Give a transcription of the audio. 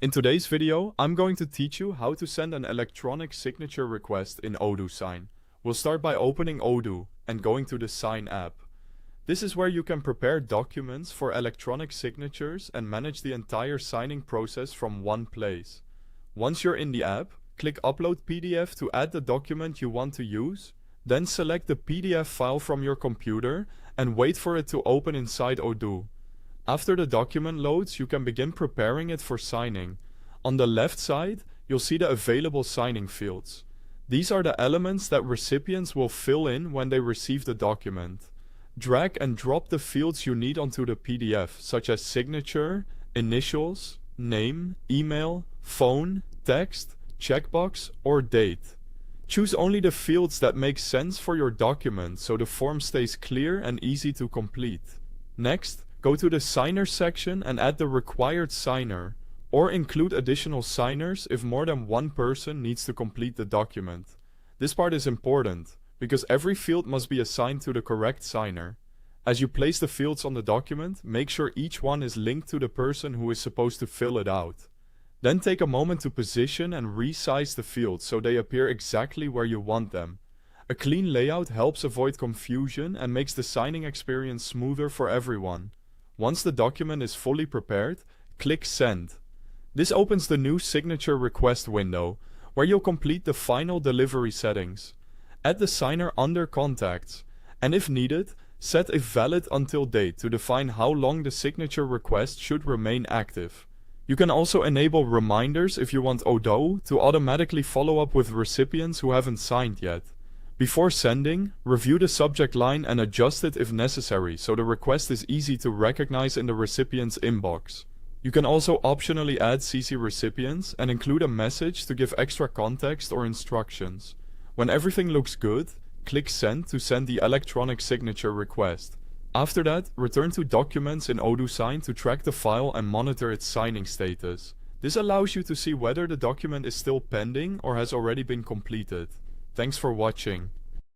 In today's video, I'm going to teach you how to send an electronic signature request in Odoo Sign. We'll start by opening Odoo and going to the Sign app. This is where you can prepare documents for electronic signatures and manage the entire signing process from one place. Once you're in the app, click Upload PDF to add the document you want to use, then select the PDF file from your computer and wait for it to open inside Odoo. After the document loads, you can begin preparing it for signing. On the left side, you'll see the available signing fields. These are the elements that recipients will fill in when they receive the document. Drag and drop the fields you need onto the PDF, such as signature, initials, name, email, phone, text, checkbox, or date. Choose only the fields that make sense for your document so the form stays clear and easy to complete. Next, go to the Signer section and add the required signer, or include additional signers if more than one person needs to complete the document. This part is important, because every field must be assigned to the correct signer. As you place the fields on the document, make sure each one is linked to the person who is supposed to fill it out. Then take a moment to position and resize the fields so they appear exactly where you want them. A clean layout helps avoid confusion and makes the signing experience smoother for everyone. Once the document is fully prepared, click Send. This opens the new signature request window, where you'll complete the final delivery settings. Add the signer under Contacts, and if needed, set a valid until date to define how long the signature request should remain active. You can also enable reminders if you want Odoo to automatically follow up with recipients who haven't signed yet. Before sending, review the subject line and adjust it if necessary so the request is easy to recognize in the recipient's inbox. You can also optionally add CC recipients and include a message to give extra context or instructions. When everything looks good, click Send to send the electronic signature request. After that, return to Documents in Odoo Sign to track the file and monitor its signing status. This allows you to see whether the document is still pending or has already been completed. Thanks for watching.